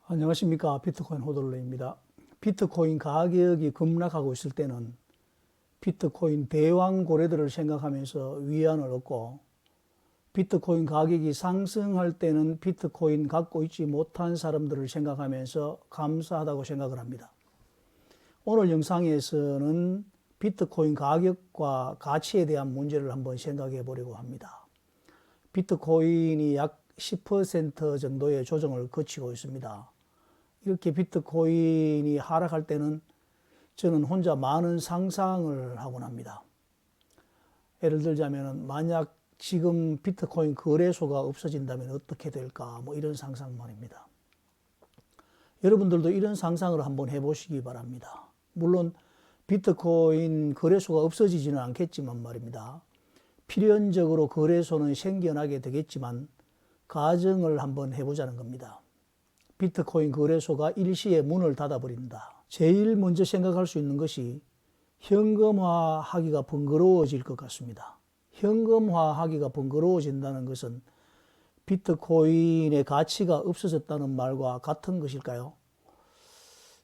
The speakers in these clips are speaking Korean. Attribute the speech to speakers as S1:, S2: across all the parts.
S1: 안녕하십니까. 비트코인 호돌로입니다. 비트코인 가격이 급락하고 있을 때는 비트코인 대왕 고래들을 생각하면서 위안을 얻고, 비트코인 가격이 상승할 때는 비트코인 갖고 있지 못한 사람들을 생각하면서 감사하다고 생각을 합니다. 오늘 영상에서는 비트코인 가격과 가치에 대한 문제를 한번 생각해 보려고 합니다. 비트코인이 약 10% 정도의 조정을 거치고 있습니다. 이렇게 비트코인이 하락할 때는 저는 혼자 많은 상상을 하곤 합니다. 예를 들자면 만약 지금 비트코인 거래소가 없어진다면 어떻게 될까, 이런 상상 말입니다. 여러분들도 이런 상상을 한번 해보시기 바랍니다. 물론 비트코인 거래소가 없어지지는 않겠지만 말입니다. 필연적으로 거래소는 생겨나게 되겠지만 가정을 한번 해보자는 겁니다. 비트코인 거래소가 일시에 문을 닫아버린다. 제일 먼저 생각할 수 있는 것이 현금화하기가 번거로워질 것 같습니다. 현금화하기가 번거로워진다는 것은 비트코인의 가치가 없어졌다는 말과 같은 것일까요?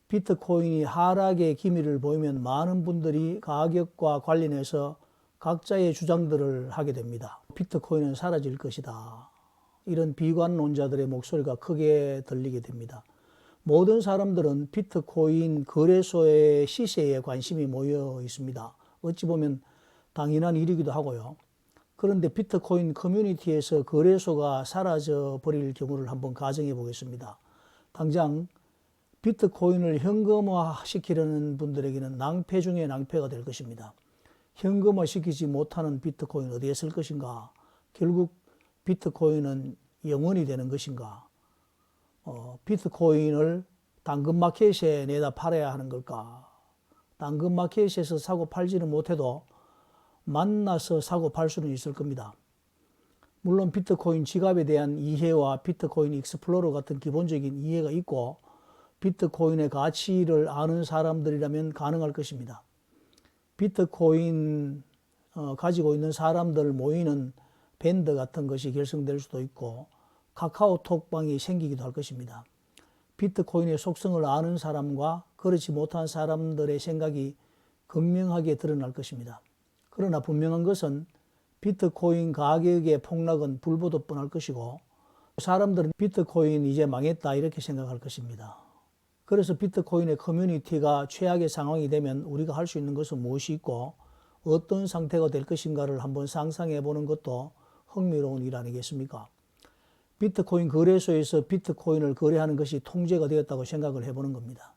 S1: 비트코인이 하락의 기미를 보이면 많은 분들이 가격과 관련해서 각자의 주장들을 하게 됩니다. 비트코인은 사라질 것이다. 이런 비관론자들의 목소리가 크게 들리게 됩니다. 모든 사람들은 비트코인 거래소의 시세에 관심이 모여 있습니다. 어찌 보면 당연한 일이기도 하고요. 그런데 비트코인 커뮤니티에서 거래소가 사라져 버릴 경우를 한번 가정해 보겠습니다. 당장 비트코인을 현금화 시키려는 분들에게는 낭패 중에 낭패가 될 것입니다. 현금화 시키지 못하는 비트코인 어디에 쓸 것인가? 결국 비트코인은 영원이 되는 것인가? 비트코인을 당근마켓에 내다 팔아야 하는 걸까? 당근마켓에서 사고 팔지는 못해도 만나서 사고 팔 수는 있을 겁니다. 물론 비트코인 지갑에 대한 이해와 비트코인 익스플로러 같은 기본적인 이해가 있고 비트코인의 가치를 아는 사람들이라면 가능할 것입니다. 비트코인 가지고 있는 사람들 모이는 밴드 같은 것이 결성될 수도 있고 카카오톡방이 생기기도 할 것입니다. 비트코인의 속성을 아는 사람과 그렇지 못한 사람들의 생각이 극명하게 드러날 것입니다. 그러나 분명한 것은 비트코인 가격의 폭락은 불보듯 뻔할 것이고 사람들은 비트코인 이제 망했다 이렇게 생각할 것입니다. 그래서 비트코인의 커뮤니티가 최악의 상황이 되면 우리가 할 수 있는 것은 무엇이 있고 어떤 상태가 될 것인가를 한번 상상해 보는 것도 흥미로운 일 아니겠습니까? 비트코인 거래소에서 비트코인을 거래하는 것이 통제가 되었다고 생각을 해보는 겁니다.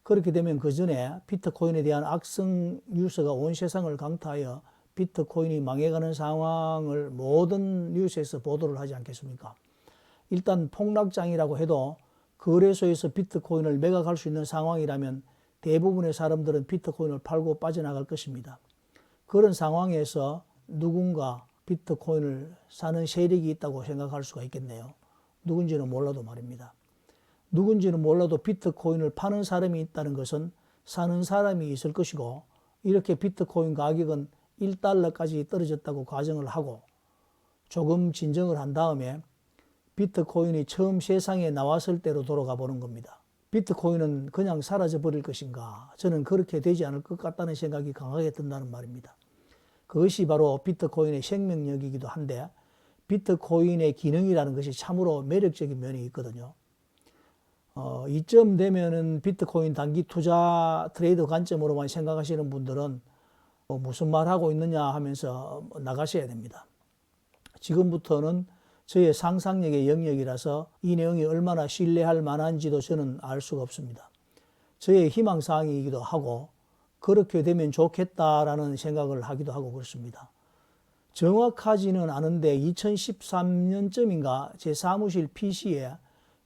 S1: 그렇게 되면 그 전에 비트코인에 대한 악성 뉴스가 온 세상을 강타하여 비트코인이 망해가는 상황을 모든 뉴스에서 보도를 하지 않겠습니까? 일단 폭락장이라고 해도 거래소에서 비트코인을 매각할 수 있는 상황이라면 대부분의 사람들은 비트코인을 팔고 빠져나갈 것입니다. 그런 상황에서 누군가 비트코인을 사는 세력이 있다고 생각할 수가 있겠네요. 누군지는 몰라도 말입니다. 누군지는 몰라도 비트코인을 파는 사람이 있다는 것은 사는 사람이 있을 것이고 이렇게 비트코인 가격은 1달러까지 떨어졌다고 가정을 하고 조금 진정을 한 다음에 비트코인이 처음 세상에 나왔을 때로 돌아가 보는 겁니다. 비트코인은 그냥 사라져 버릴 것인가? 저는 그렇게 되지 않을 것 같다는 생각이 강하게 든다는 말입니다. 그것이 바로 비트코인의 생명력이기도 한데 비트코인의 기능이라는 것이 참으로 매력적인 면이 있거든요. 이쯤 되면은 비트코인 단기 투자 트레이드 관점으로만 생각하시는 분들은 무슨 말 하고 있느냐 하면서 나가셔야 됩니다. 지금부터는 저의 상상력의 영역이라서 이 내용이 얼마나 신뢰할 만한지도 저는 알 수가 없습니다. 저의 희망사항이기도 하고 그렇게 되면 좋겠다라는 생각을 하기도 하고 그렇습니다. 정확하지는 않은데 2013년쯤인가 제 사무실 PC에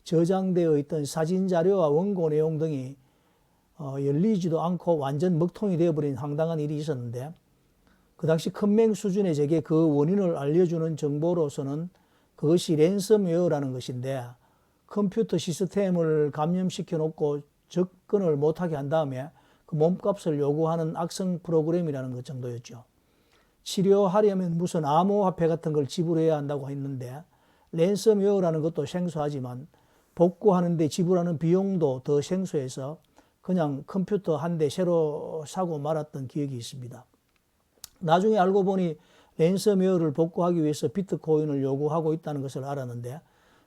S1: 저장되어 있던 사진 자료와 원고 내용 등이 열리지도 않고 완전 먹통이 되어버린 황당한 일이 있었는데 그 당시 큰맹 수준의 제게 그 원인을 알려주는 정보로서는 그것이 랜섬웨어라는 것인데 컴퓨터 시스템을 감염시켜 놓고 접근을 못하게 한 다음에 그 몸값을 요구하는 악성 프로그램이라는 것 정도였죠. 치료하려면 무슨 암호화폐 같은 걸 지불해야 한다고 했는데 랜섬웨어라는 것도 생소하지만 복구하는데 지불하는 비용도 더 생소해서 그냥 컴퓨터 한 대 새로 사고 말았던 기억이 있습니다. 나중에 알고 보니 랜섬웨어를 복구하기 위해서 비트코인을 요구하고 있다는 것을 알았는데,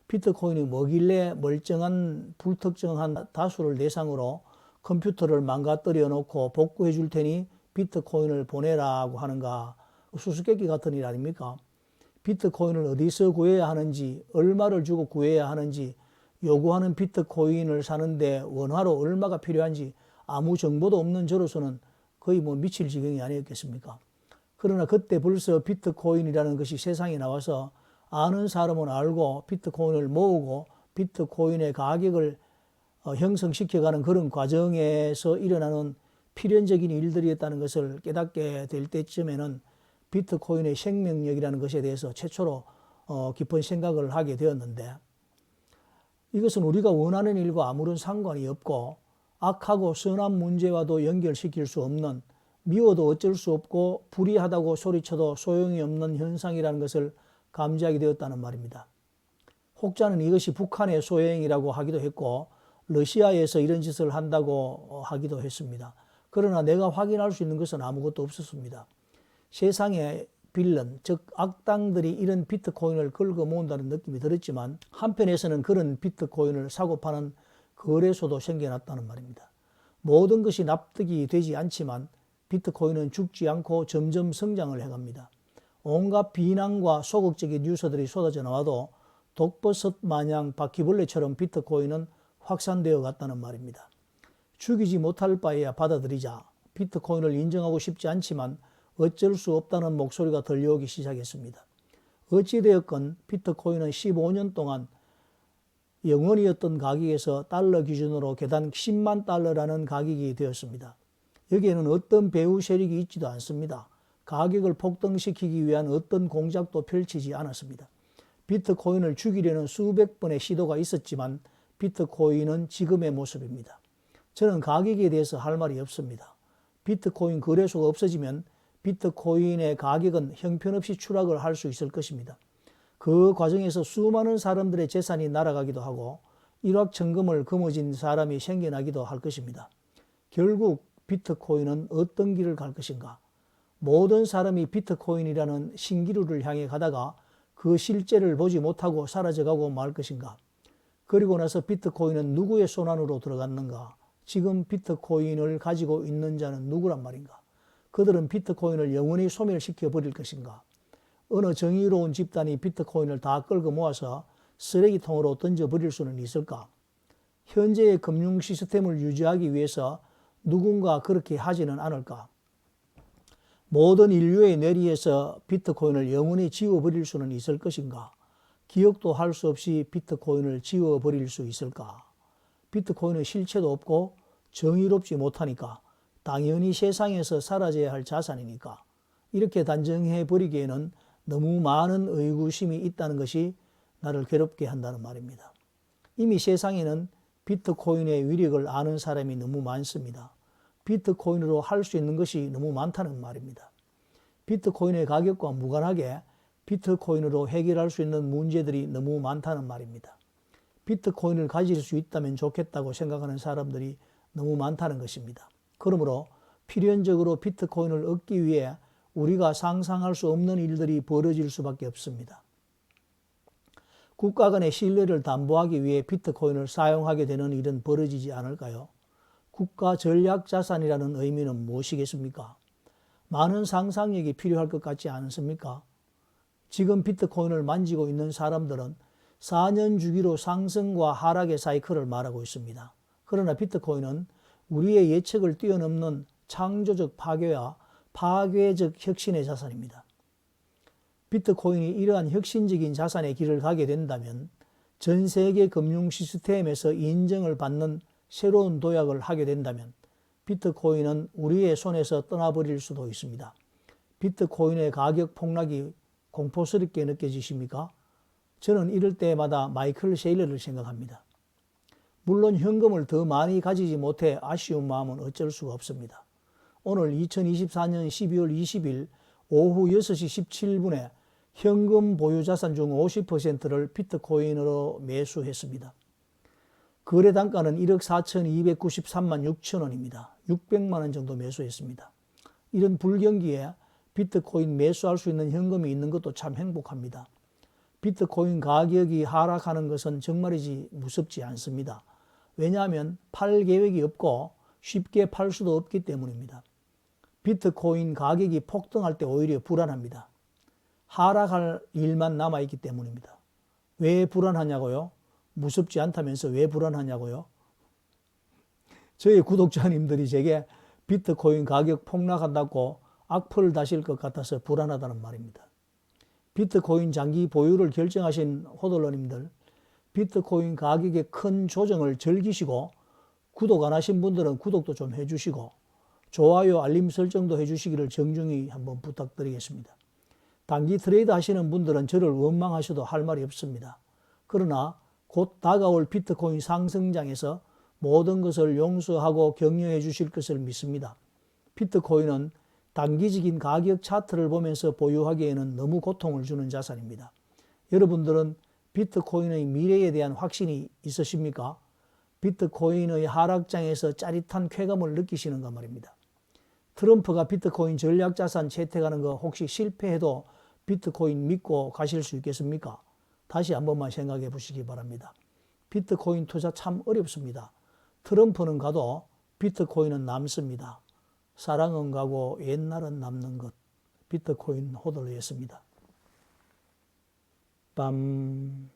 S1: 비트코인이 뭐길래 멀쩡한 불특정한 다수를 대상으로 컴퓨터를 망가뜨려 놓고 복구해 줄 테니 비트코인을 보내라고 하는가. 수수께끼 같은 일 아닙니까? 비트코인을 어디서 구해야 하는지, 얼마를 주고 구해야 하는지, 요구하는 비트코인을 사는데 원화로 얼마가 필요한지 아무 정보도 없는 저로서는 거의 미칠 지경이 아니었겠습니까? 그러나 그때 벌써 비트코인이라는 것이 세상에 나와서 아는 사람은 알고 비트코인을 모으고 비트코인의 가격을 형성시켜가는 그런 과정에서 일어나는 필연적인 일들이었다는 것을 깨닫게 될 때쯤에는 비트코인의 생명력이라는 것에 대해서 최초로 깊은 생각을 하게 되었는데, 이것은 우리가 원하는 일과 아무런 상관이 없고 악하고 선한 문제와도 연결시킬 수 없는, 미워도 어쩔 수 없고 불의하다고 소리쳐도 소용이 없는 현상이라는 것을 감지하게 되었다는 말입니다. 혹자는 이것이 북한의 소행이라고 하기도 했고 러시아에서 이런 짓을 한다고 하기도 했습니다. 그러나 내가 확인할 수 있는 것은 아무것도 없었습니다. 세상에 빌런, 즉 악당들이 이런 비트코인을 긁어 모은다는 느낌이 들었지만, 한편에서는 그런 비트코인을 사고 파는 거래소도 생겨났다는 말입니다. 모든 것이 납득이 되지 않지만 비트코인은 죽지 않고 점점 성장을 해갑니다. 온갖 비난과 소극적인 뉴스들이 쏟아져 나와도 독버섯 마냥 바퀴벌레처럼 비트코인은 확산되어 갔다는 말입니다. 죽이지 못할 바에야 받아들이자. 비트코인을 인정하고 싶지 않지만 어쩔 수 없다는 목소리가 들려오기 시작했습니다. 어찌되었건 비트코인은 15년 동안 영원이었던 가격에서 달러 기준으로 개당 10만 달러라는 가격이 되었습니다. 여기에는 어떤 배후 세력이 있지도 않습니다. 가격을 폭등시키기 위한 어떤 공작도 펼치지 않았습니다. 비트코인을 죽이려는 수백 번의 시도가 있었지만 비트코인은 지금의 모습입니다. 저는 가격에 대해서 할 말이 없습니다. 비트코인 거래소가 없어지면 비트코인의 가격은 형편없이 추락을 할 수 있을 것입니다. 그 과정에서 수많은 사람들의 재산이 날아가기도 하고 일확천금을 거머쥔 사람이 생겨나기도 할 것입니다. 결국 비트코인은 어떤 길을 갈 것인가? 모든 사람이 비트코인이라는 신기루를 향해 가다가 그 실제를 보지 못하고 사라져가고 말 것인가? 그리고 나서 비트코인은 누구의 손안으로 들어갔는가? 지금 비트코인을 가지고 있는 자는 누구란 말인가? 그들은 비트코인을 영원히 소멸시켜 버릴 것인가? 어느 정의로운 집단이 비트코인을 다 끌고 모아서 쓰레기통으로 던져버릴 수는 있을까? 현재의 금융 시스템을 유지하기 위해서 누군가 그렇게 하지는 않을까? 모든 인류의 뇌리에서 비트코인을 영원히 지워버릴 수는 있을 것인가? 기억도 할 수 없이 비트코인을 지워버릴 수 있을까? 비트코인은 실체도 없고 정의롭지 못하니까, 당연히 세상에서 사라져야 할 자산이니까 이렇게 단정해버리기에는 너무 많은 의구심이 있다는 것이 나를 괴롭게 한다는 말입니다. 이미 세상에는 비트코인의 위력을 아는 사람이 너무 많습니다. 비트코인으로 할 수 있는 것이 너무 많다는 말입니다. 비트코인의 가격과 무관하게 비트코인으로 해결할 수 있는 문제들이 너무 많다는 말입니다. 비트코인을 가질 수 있다면 좋겠다고 생각하는 사람들이 너무 많다는 것입니다. 그러므로 필연적으로 비트코인을 얻기 위해 우리가 상상할 수 없는 일들이 벌어질 수밖에 없습니다. 국가 간의 신뢰를 담보하기 위해 비트코인을 사용하게 되는 일은 벌어지지 않을까요? 국가 전략 자산이라는 의미는 무엇이겠습니까? 많은 상상력이 필요할 것 같지 않습니까? 지금 비트코인을 만지고 있는 사람들은 4년 주기로 상승과 하락의 사이클을 말하고 있습니다. 그러나 비트코인은 우리의 예측을 뛰어넘는 창조적 파괴와 파괴적 혁신의 자산입니다. 비트코인이 이러한 혁신적인 자산의 길을 가게 된다면 전 세계 금융 시스템에서 인정을 받는 새로운 도약을 하게 된다면 비트코인은 우리의 손에서 떠나버릴 수도 있습니다. 비트코인의 가격 폭락이 공포스럽게 느껴지십니까? 저는 이럴 때마다 마이클 세일러를 생각합니다. 물론 현금을 더 많이 가지지 못해 아쉬운 마음은 어쩔 수가 없습니다. 오늘 2024년 12월 20일 오후 6시 17분에 현금 보유 자산 중 50%를 비트코인으로 매수했습니다. 거래 단가는 1억 4,293만 6천 원입니다. 600만 원 정도 매수했습니다. 이런 불경기에 비트코인 매수할 수 있는 현금이 있는 것도 참 행복합니다. 비트코인 가격이 하락하는 것은 정말이지 무섭지 않습니다. 왜냐하면 팔 계획이 없고 쉽게 팔 수도 없기 때문입니다. 비트코인 가격이 폭등할 때 오히려 불안합니다. 하락할 일만 남아있기 때문입니다. 왜 불안하냐고요? 무섭지 않다면서 왜 불안하냐고요? 저희 구독자님들이 제게 비트코인 가격 폭락한다고 악플 다실 것 같아서 불안하다는 말입니다. 비트코인 장기 보유를 결정하신 호들러님들, 비트코인 가격의 큰 조정을 즐기시고 구독 안 하신 분들은 구독도 좀 해주시고 좋아요, 알림 설정도 해주시기를 정중히 한번 부탁드리겠습니다. 단기 트레이드 하시는 분들은 저를 원망하셔도 할 말이 없습니다. 그러나 곧 다가올 비트코인 상승장에서 모든 것을 용서하고 격려해 주실 것을 믿습니다. 비트코인은 단기적인 가격 차트를 보면서 보유하기에는 너무 고통을 주는 자산입니다. 여러분들은 비트코인의 미래에 대한 확신이 있으십니까? 비트코인의 하락장에서 짜릿한 쾌감을 느끼시는가 말입니다. 트럼프가 비트코인 전략자산 채택하는 거 혹시 실패해도 비트코인 믿고 가실 수 있겠습니까? 다시 한 번만 생각해 보시기 바랍니다. 비트코인 투자 참 어렵습니다. 트럼프는 가도 비트코인은 남습니다. 사랑은 가고 옛날은 남는 것. 비트코인 호들이었습니다. 빰.